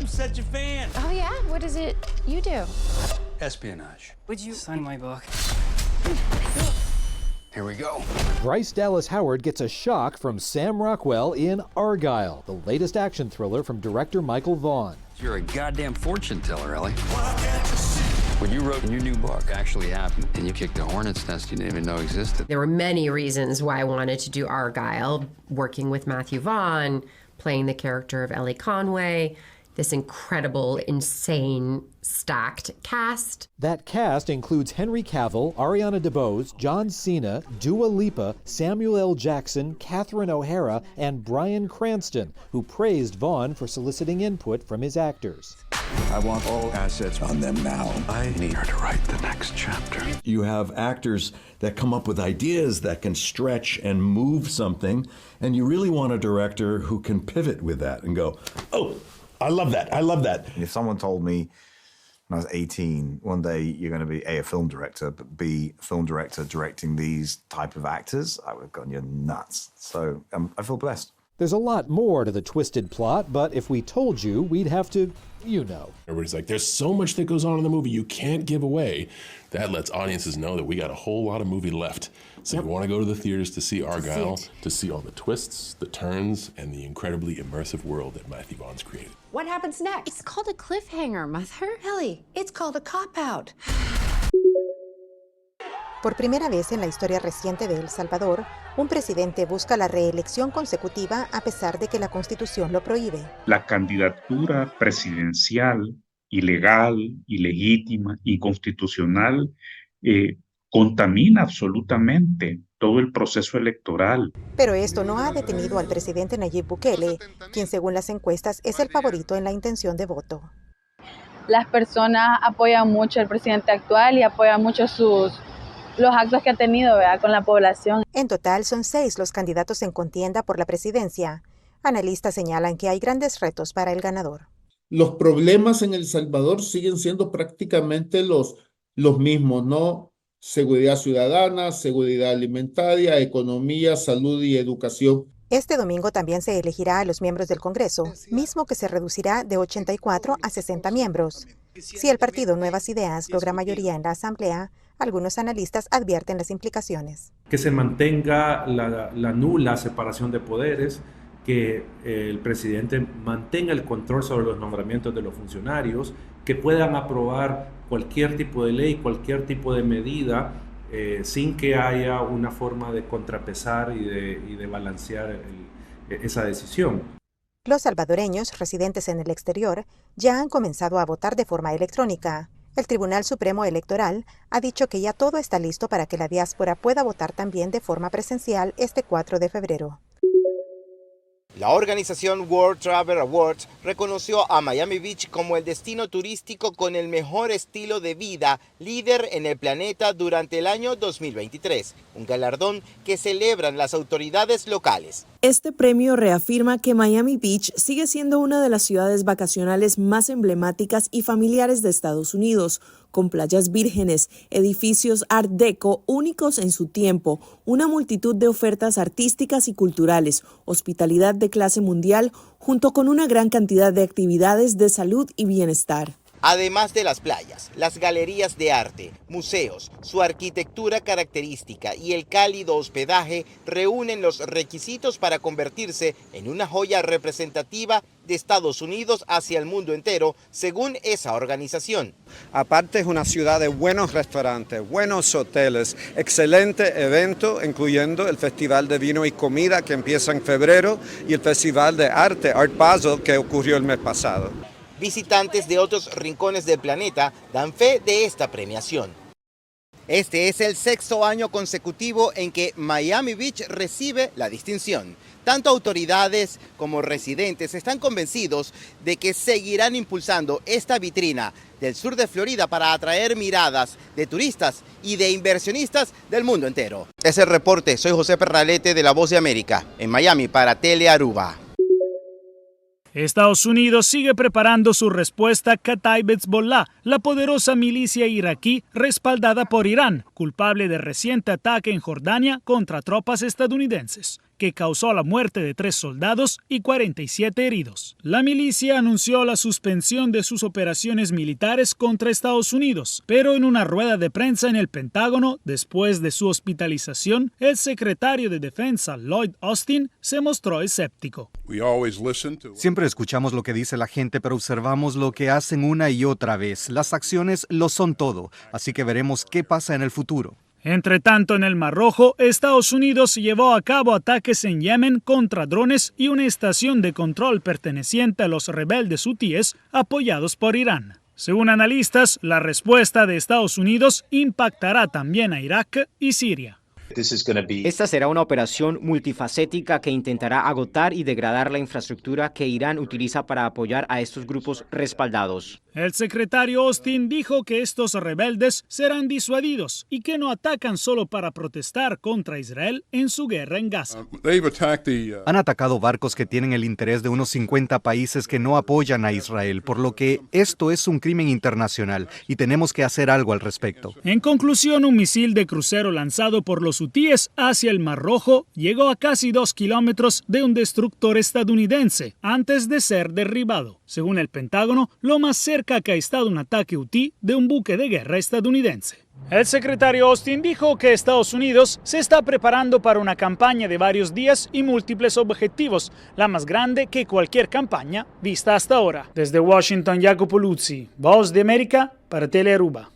I'm such a fan. Oh yeah? What is it you do? Espionage. Would you sign my book? Here we go. Bryce Dallas Howard gets a shock from Sam Rockwell in Argylle, the latest action thriller from director Michael Vaughn. You're a goddamn fortune teller, Ellie. What you wrote in your new book actually happened, and you kicked a hornet's nest you didn't even know existed. There were many reasons why I wanted to do Argylle, working with Matthew Vaughn, playing the character of Ellie Conway, this incredible, insane, stacked cast. That cast includes Henry Cavill, Ariana DeBose, John Cena, Dua Lipa, Samuel L. Jackson, Catherine O'Hara, and Bryan Cranston, who praised Vaughn for soliciting input from his actors. I want all assets on them now. I need her to write the next chapter. You have actors that come up with ideas that can stretch and move something, and you really want a director who can pivot with that and go, oh, I love that, I love that. If someone told me when I was 18, one day you're going to be A, a film director, but B, a film director directing these type of actors, I would have gone, you're nuts. So I feel blessed. There's a lot more to the twisted plot, but if we told you, we'd have to, you know. Everybody's like, there's so much that goes on in the movie you can't give away. That lets audiences know that we got a whole lot of movie left. So you want to go to the theaters to see Argylle, to see all the twists, the turns, and the incredibly immersive world that Matthew Vaughn's created. What happens next? It's called a cliffhanger, Mother. Ellie, it's called a cop-out. Por primera vez en la historia reciente de El Salvador, un presidente busca la reelección consecutiva a pesar de que la Constitución lo prohíbe. La candidatura presidencial, ilegal, ilegítima, inconstitucional, contamina absolutamente todo el proceso electoral. Pero esto no ha detenido al presidente Nayib Bukele, quien según las encuestas es el favorito en la intención de voto. Las personas apoyan mucho al presidente actual y apoyan mucho los actos que ha tenido, ¿verdad?, con la población. En total son 6 los candidatos en contienda por la presidencia. Analistas señalan que hay grandes retos para el ganador. Los problemas en El Salvador siguen siendo prácticamente los mismos, ¿no? Seguridad ciudadana, seguridad alimentaria, economía, salud y educación. Este domingo también se elegirá a los miembros del Congreso, mismo que se reducirá de 84 a 60 miembros. Si el partido Nuevas Ideas logra mayoría en la Asamblea, algunos analistas advierten las implicaciones. Que se mantenga la nula separación de poderes, que el presidente mantenga el control sobre los nombramientos de los funcionarios, que puedan aprobar cualquier tipo de ley, cualquier tipo de medida, sin que haya una forma de contrapesar y de balancear esa decisión. Los salvadoreños residentes en el exterior ya han comenzado a votar de forma electrónica. El Tribunal Supremo Electoral ha dicho que ya todo está listo para que la diáspora pueda votar también de forma presencial este 4 de febrero. La organización World Travel Awards reconoció a Miami Beach como el destino turístico con el mejor estilo de vida líder en el planeta durante el año 2023, un galardón que celebran las autoridades locales. Este premio reafirma que Miami Beach sigue siendo una de las ciudades vacacionales más emblemáticas y familiares de Estados Unidos, con playas vírgenes, edificios Art Deco únicos en su tiempo, una multitud de ofertas artísticas y culturales, hospitalidad de clase mundial, junto con una gran cantidad de actividades de salud y bienestar. Además de las playas, las galerías de arte, museos, su arquitectura característica y el cálido hospedaje reúnen los requisitos para convertirse en una joya representativa de Estados Unidos hacia el mundo entero, según esa organización. Aparte es una ciudad de buenos restaurantes, buenos hoteles, excelente evento, incluyendo el Festival de Vino y Comida que empieza en febrero y el Festival de Arte, Art Basel, que ocurrió el mes pasado. Visitantes de otros rincones del planeta dan fe de esta premiación. Este es el 6º año consecutivo en que Miami Beach recibe la distinción. Tanto autoridades como residentes están convencidos de que seguirán impulsando esta vitrina del sur de Florida para atraer miradas de turistas y de inversionistas del mundo entero. Es el reporte, soy José Perralete de La Voz de América, en Miami para Telearuba. Estados Unidos sigue preparando su respuesta a Kataib Hezbollah, la poderosa milicia iraquí respaldada por Irán, culpable de reciente ataque en Jordania contra tropas estadounidenses. que causó la muerte de 3 soldados y 47 heridos. La milicia anunció la suspensión de sus operaciones militares contra Estados Unidos, pero en una rueda de prensa en el Pentágono, después de su hospitalización, el secretario de Defensa, Lloyd Austin, se mostró escéptico. Siempre escuchamos lo que dice la gente, pero observamos lo que hacen una y otra vez. Las acciones lo son todo, así que veremos qué pasa en el futuro. Entre tanto, en el Mar Rojo, Estados Unidos llevó a cabo ataques en Yemen contra drones y una estación de control perteneciente a los rebeldes hutíes apoyados por Irán. Según analistas, la respuesta de Estados Unidos impactará también a Irak y Siria. Esta será una operación multifacética que intentará agotar y degradar la infraestructura que Irán utiliza para apoyar a estos grupos respaldados. El secretario Austin dijo que estos rebeldes serán disuadidos y que no atacan solo para protestar contra Israel en su guerra en Gaza. Han atacado barcos que tienen el interés de unos 50 países que no apoyan a Israel, por lo que esto es un crimen internacional y tenemos que hacer algo al respecto. En conclusión, un misil de crucero lanzado por los hutíes hacia el Mar Rojo llegó a casi 2 kilómetros de un destructor estadounidense antes de ser derribado. Según el Pentágono, lo más cerca que ha estado un ataque hutí de un buque de guerra estadounidense. El secretario Austin dijo que Estados Unidos se está preparando para una campaña de varios días y múltiples objetivos, la más grande que cualquier campaña vista hasta ahora. Desde Washington, Jacopo Luzzi, Voz de América, para Telearuba.